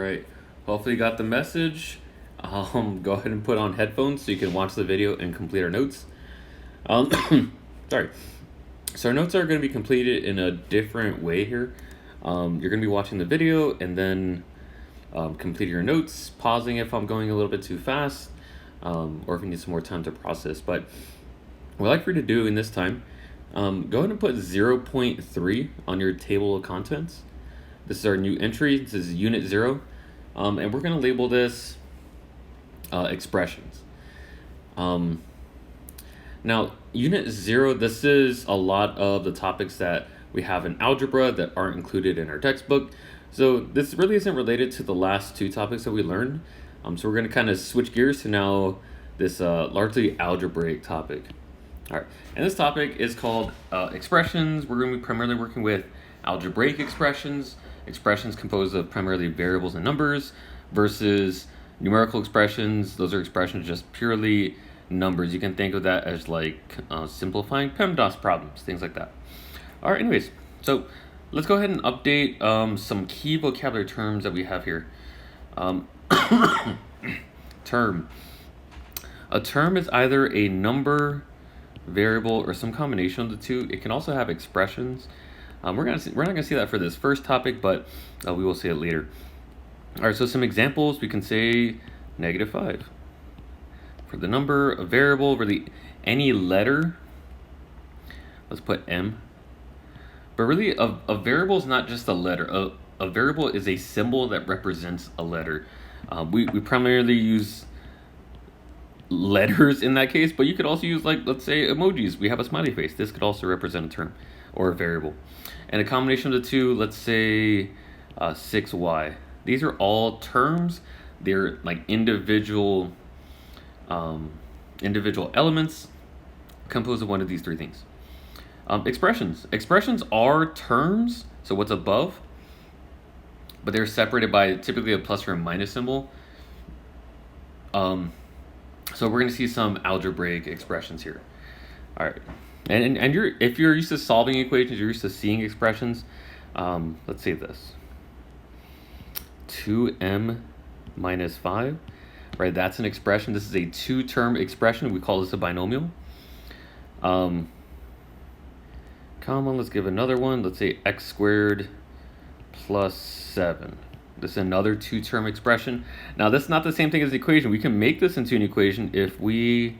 right. Hopefully you got the message. Go ahead and put on headphones so you can watch the video and complete our notes. Sorry. So our notes are going to be completed in a different way here. You're going to be watching the video and then completing your notes, pausing if I'm going a little bit too fast, or if you need some more time to process. But what I'd like for you to do in this time, go ahead and put 0.3 on your table of contents. This is our new entry. This is unit 0. And we're going to label this expressions. Now, unit 0, this is a lot of the topics that we have in algebra that aren't included in our textbook. So this really isn't related to the last two topics that we learned. So we're going to kind of switch gears to now this largely algebraic topic. All right, and this topic is called expressions. We're going to be primarily working with algebraic expressions composed of primarily variables and numbers, versus numerical expressions. Those are expressions just purely numbers. You can think of that as like simplifying PEMDAS problems, things like that. All right, anyways, so let's go ahead and update some key vocabulary terms that we have here. Term. A term is either a number, variable, or some combination of the two. It can also have expressions. We're not gonna see that for this first topic, but we will see it later. All right, so some examples, we can say -5 for the number. A variable, really any letter. Let's put M. But really, a variable is not just a letter. A variable is a symbol that represents a letter. We primarily use letters in that case, but you could also use, like, let's say emojis. We have a smiley face. This could also represent a term or a variable. And a combination of the two, let's say 6y. These are all terms. They're like individual elements composed of one of these three things. Expressions. Expressions are terms, so what's above, but they're separated by typically a plus or a minus symbol. So we're going to see some algebraic expressions here. All right. And if you're used to solving equations, you're used to seeing expressions. Let's say this. 2m minus 5, right? That's an expression. This is a two-term expression. We call this a binomial. Come on, let's give another one. Let's say x squared plus 7. This is another two-term expression. Now, that's not the same thing as the equation. We can make this into an equation if we,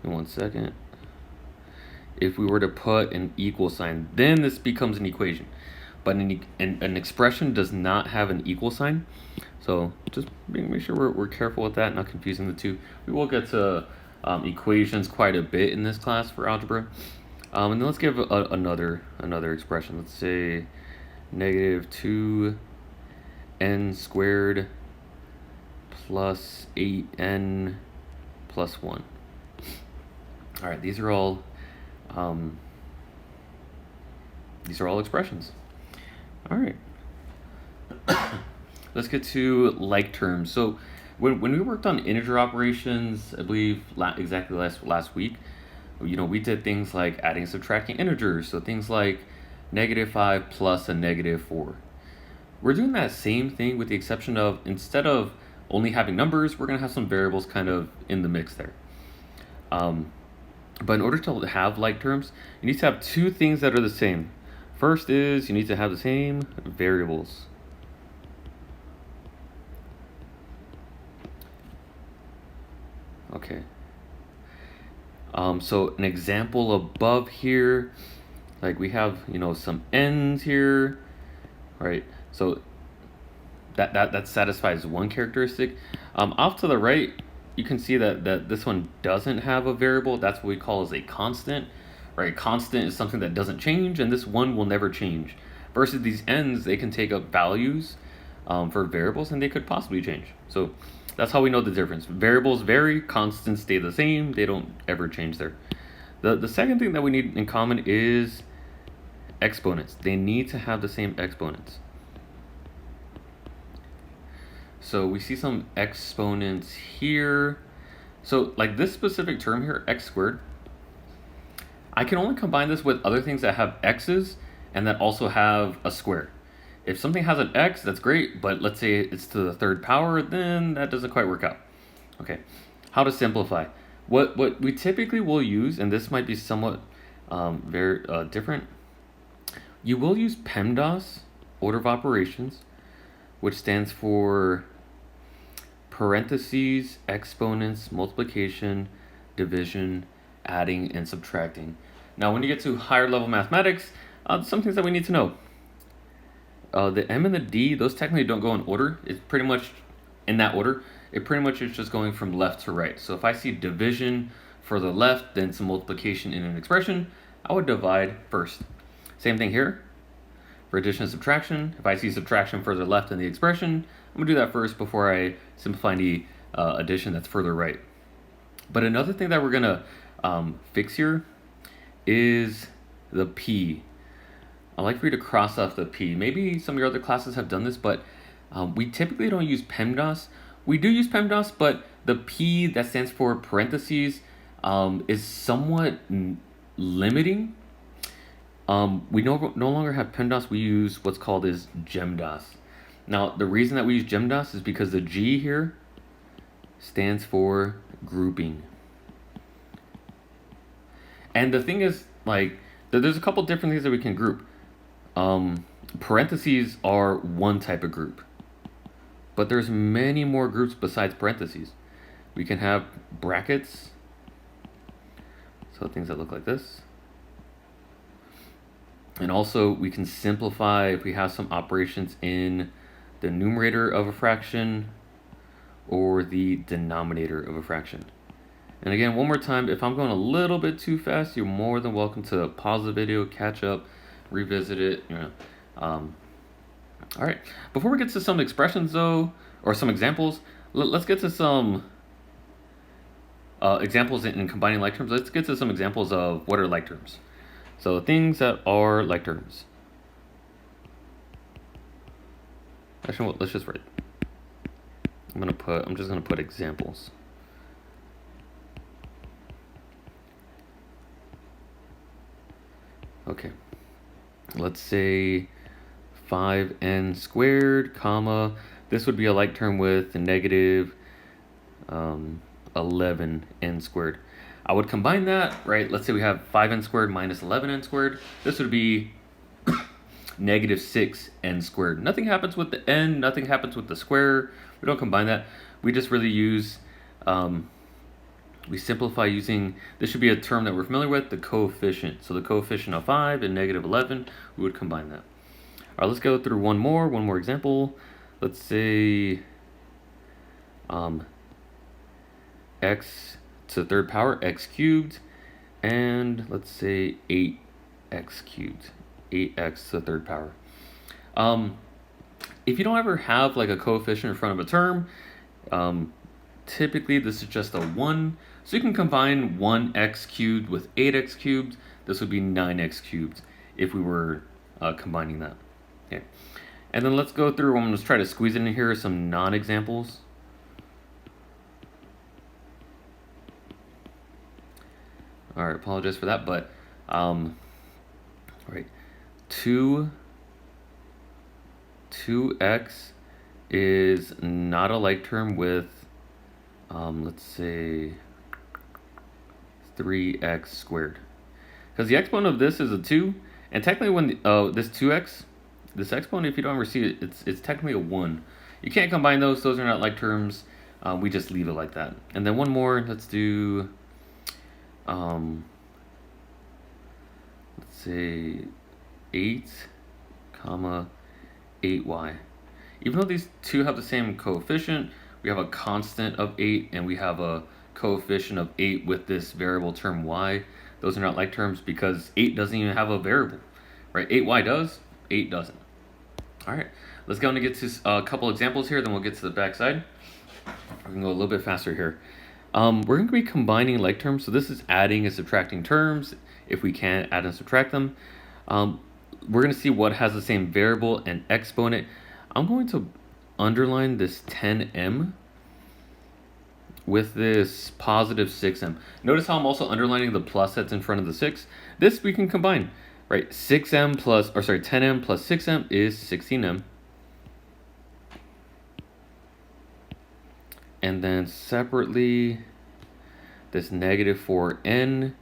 in 1 second, if we were to put an equal sign, then this becomes an equation. But an expression does not have an equal sign. So just make sure we're careful with that, not confusing the two. We will get to equations quite a bit in this class for algebra. And then let's give another expression. Let's say -2n squared plus 8n plus 1. All right, these are all expressions. All right. Let's get to like terms. So when we worked on integer operations, I believe exactly last week, we did things like adding and subtracting integers. So things like -5 plus a -4. We're doing that same thing with the exception of, instead of only having numbers, we're going to have some variables kind of in the mix there. But in order to have like terms, you need to have two things that are the same. First is you need to have the same variables. Okay. So an example above here, like we have, some n's here, right? So that satisfies one characteristic. Off to the right, you can see that this one doesn't have a variable. That's what we call as a constant, right? Constant is something that doesn't change, and this one will never change. Versus these n's, they can take up values for variables, and they could possibly change. So that's how we know the difference. Variables vary, constants stay the same. They don't ever change there. The second thing that we need in common is exponents. They need to have the same exponents. So we see some exponents here. So like this specific term here, x squared, I can only combine this with other things that have x's and that also have a square. If something has an x, that's great, but let's say it's to the third power, then that doesn't quite work out. Okay, how to simplify. What we typically will use, and this might be somewhat very different, you will use PEMDAS, order of operations, which stands for parentheses, exponents, multiplication, division, adding, and subtracting. Now, when you get to higher level mathematics, some things that we need to know. The M and the D, those technically don't go in order. It's pretty much in that order. It pretty much is just going from left to right. So if I see division further left, then some multiplication in an expression, I would divide first. Same thing here for addition and subtraction. If I see subtraction further left in the expression, I'm gonna do that first before I simplify any addition that's further right. But another thing that we're gonna fix here is the P. I'd like for you to cross off the P. Maybe some of your other classes have done this, but we typically don't use PEMDAS. We do use PEMDAS, but the P that stands for parentheses is somewhat limiting. We no longer have PEMDAS. We use what's called is GEMDAS. Now, the reason that we use GEMDAS is because the G here stands for grouping. And the thing is, like, there's a couple different things that we can group. Parentheses are one type of group, but there's many more groups besides parentheses. We can have brackets, so things that look like this. And also we can simplify if we have some operations in the numerator of a fraction or the denominator of a fraction. And again, one more time, if I'm going a little bit too fast, you're more than welcome to pause the video, catch up, revisit it, all right, before we get to some expressions though, or some examples, let's get to some examples in combining like terms. Let's get to some examples of what are like terms. So things that are like terms. Actually, let's just write. I'm just gonna put examples. Okay, let's say 5n squared, comma, this would be a like term with negative 11n squared. I would combine that, right? Let's say we have 5n squared minus 11n squared. This would be negative 6n squared. Nothing happens with the n, nothing happens with the square. We don't combine that. We just really use, we simplify using, this should be a term that we're familiar with, the coefficient. So the coefficient of 5 and negative 11, we would combine that. All right, let's go through one more example. Let's say x to the third power, x cubed, and let's say 8x cubed, 8x to the third power. If you don't ever have like a coefficient in front of a term, typically this is just a 1. So you can combine 1x cubed with 8x cubed. This would be 9x cubed if we were combining that. Okay, and then let's go through, I'm going to try to squeeze in here some non-examples. All right, apologize for that, but right, 2x is not a like term with, let's say 3x squared, because the exponent of this is a 2, and technically when this 2x, this exponent, if you don't ever see it, it's technically a 1. You can't combine those are not like terms. We just leave it like that. And then one more, let's do let's say 8 comma 8y. Even though these two have the same coefficient, we have a constant of 8 and we have a coefficient of 8 with this variable term y. Those are not like terms because 8 doesn't even have a variable, right? 8y does, 8 doesn't. All right, let's go and get to a couple examples here, then we'll get to the back side. We're gonna go a little bit faster here. We're going to be combining like terms. So this is adding and subtracting terms. If we can add and subtract them. We're going to see what has the same variable and exponent. I'm going to underline this 10m with this positive 6m. Notice how I'm also underlining the plus that's in front of the 6. This we can combine. right? 6m plus, or sorry, 10m plus 6m is 16m. And then separately, this negative 4n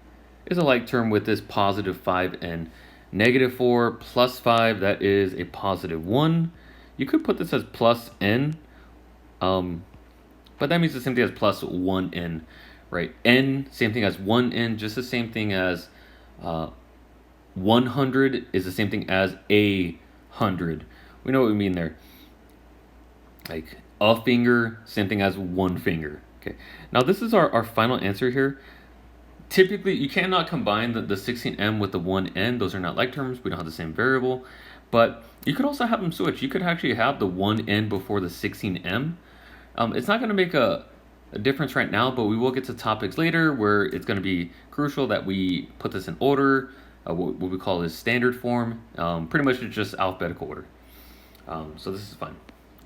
is a like term with this positive 5n. Negative 4 plus 5, that is a positive 1. You could put this as plus n, but that means the same thing as plus 1n, right? N, same thing as 1n, just the same thing as 100 is the same thing as a 100. We know what we mean there. Like a finger, same thing as one finger. Okay. Now this is our final answer here. Typically, you cannot combine the 16m with the 1n. Those are not like terms. We don't have the same variable. But you could also have them switch. You could actually have the 1n before the 16m. It's not going to make a difference right now, but we will get to topics later where it's going to be crucial that we put this in order, what we call this standard form. Pretty much it's just alphabetical order. So this is fine.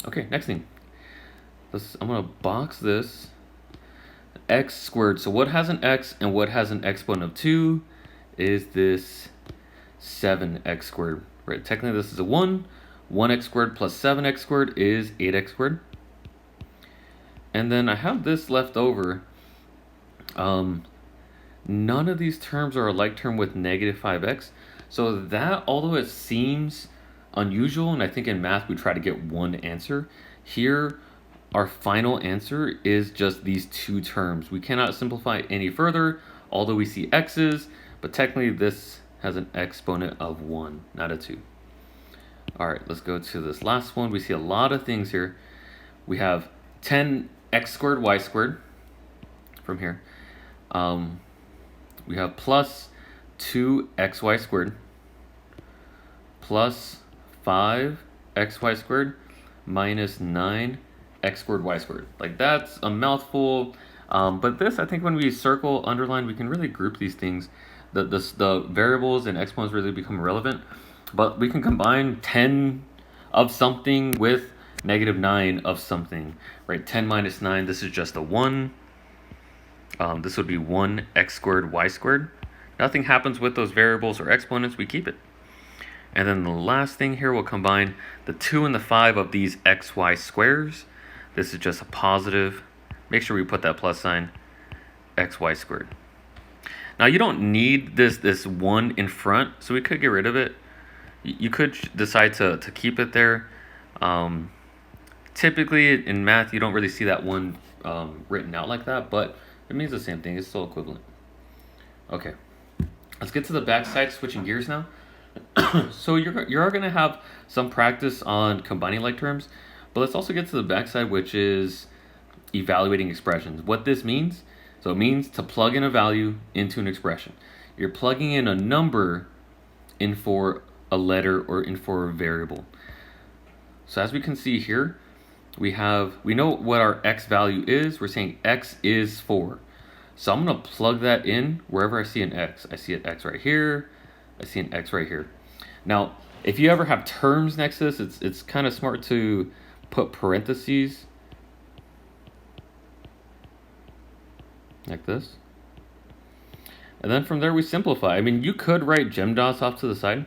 Okay, next thing. I'm going to box this. X squared. So what has an x and what has an exponent of 2 is this 7x squared, right? Technically this is a 1. 1x squared plus 7x squared is 8x squared. And then I have this left over. None of these terms are a like term with negative 5x. So that, although it seems unusual, and I think in math we try to get one answer, here our final answer is just these two terms. We cannot simplify any further, although we see x's, but technically this has an exponent of 1, not a 2. All right, let's go to this last one. We see a lot of things here. We have 10x squared y squared from here. We have plus 2xy squared plus 5xy squared minus 9x squared y squared. Like, that's a mouthful, but this, I think when we circle, underline, we can really group these things. The variables and exponents really become relevant, but we can combine 10 of something with negative 9 of something, right? 10 minus 9, this is just a 1. This would be 1x squared y squared. Nothing happens with those variables or exponents, we keep it. And then the last thing here, we'll combine the 2 and the 5 of these xy squares. This is just a positive. Make sure we put that plus sign, xy squared. Now you don't need this 1 in front, so we could get rid of it. You could decide to keep it there. Typically in math, you don't really see that 1 written out like that, but it means the same thing. It's still equivalent. Okay, let's get to the back side, switching gears now. So you're going to have some practice on combining like terms, but let's also get to the back side, which is evaluating expressions. What this means, so it means to plug in a value into an expression. You're plugging in a number in for a letter or in for a variable. So as we can see here, we know what our x value is. We're saying x is 4. So I'm going to plug that in wherever I see an x. I see an x right here. I see an x right here. Now, if you ever have terms next to this, it's kind of smart to put parentheses like this. And then from there we simplify. I mean, you could write gem dots off to the side.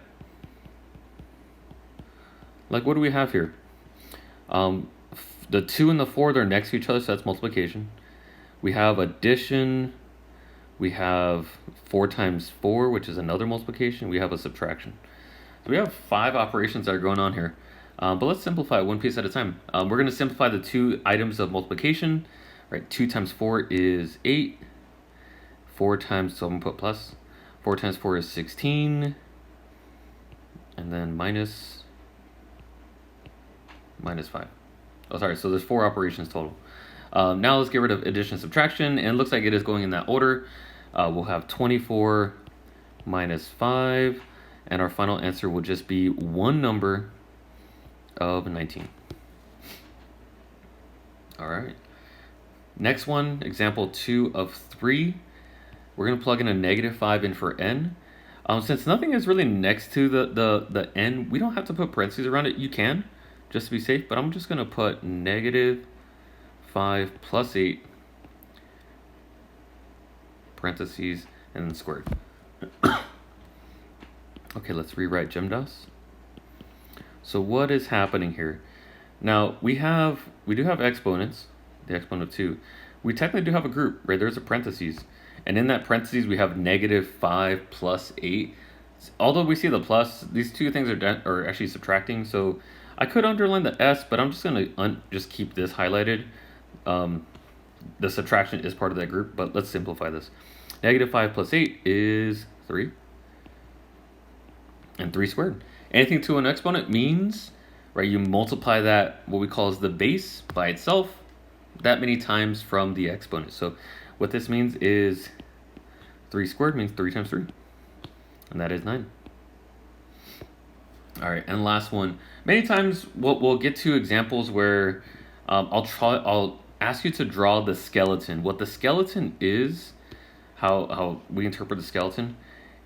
Like, what do we have here? The 2 and the 4, they're next to each other, so that's multiplication. We have addition. We have 4 times 4, which is another multiplication. We have a subtraction. So we have 5 operations that are going on here. But let's simplify it one piece at a time. We're going to simplify the 2 items of multiplication. Right, 2 times 4 is 8. 4 times, so I'm going to put plus. 4 times 4 is 16. And then minus 5. Oh, sorry, so there's 4 operations total. Now let's get rid of addition and subtraction, and it looks like it is going in that order. We'll have 24 minus 5, and our final answer will just be one number of 19. All right. Next one, example 2 of 3. We're going to plug in a negative 5 in for n. Since nothing is really next to the n, we don't have to put parentheses around it. You can, just to be safe, but I'm just going to put negative 5 plus 8, parentheses, and then squared. Okay, let's rewrite GEMDAS. So what is happening here? Now we do have exponents, the exponent of 2. We technically do have a group, right? There's a parentheses. And in that parentheses, we have -5 plus 8. Although we see the plus, these two things are actually subtracting. So I could underline the S, but I'm just going to just keep this highlighted. The subtraction is part of that group, but let's simplify this. -5 plus 8 is 3. And 3 squared. Anything to an exponent means, right, you multiply that, what we call as the base, by itself, that many times from the exponent. So what this means is 3 squared means 3 times 3. And that is 9. All right, and last one. Many times we'll get to examples where I'll ask you to draw the skeleton. What the skeleton is, how we interpret the skeleton,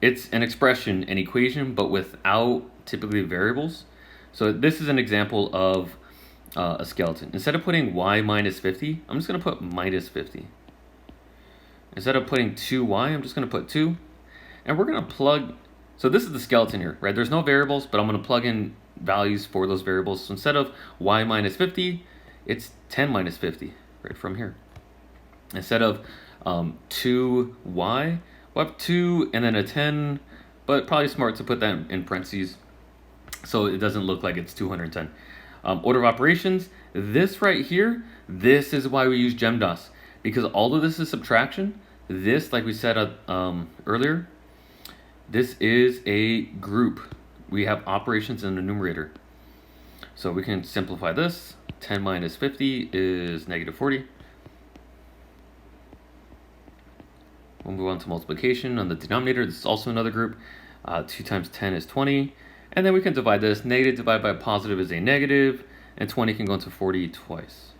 it's an expression, an equation, but without typically variables. So this is an example of a skeleton. Instead of putting y minus 50, I'm just going to put minus 50. Instead of putting 2y, I'm just going to put 2. And we're going to plug, so this is the skeleton here, right? There's no variables, but I'm going to plug in values for those variables. So instead of y minus 50, it's 10 minus 50, right from here. Instead of 2y, we'll have 2 and then a 10, but probably smart to put that in parentheses so it doesn't look like it's 210. Order of operations, this right here, this is why we use GEMDAS, because although this is subtraction, this, like we said earlier, this is a group. We have operations in the numerator. So we can simplify this. 10 minus 50 is -40. We'll move on to multiplication on the denominator. This is also another group. 2 times 10 is 20. And then we can divide this. Negative divided by positive is a negative. And 20 can go into 40 twice.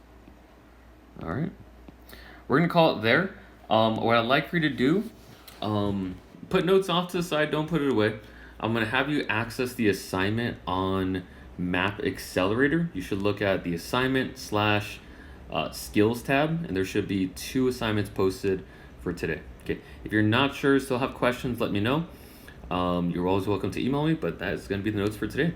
All right. We're going to call it there. What I'd like for you to do, put notes off to the side. Don't put it away. I'm going to have you access the assignment on Map Accelerator. You should look at the assignment / skills tab. And there should be 2 assignments posted for today. Okay. If you're not sure, still have questions, let me know. You're always welcome to email me, but that is going to be the notes for today.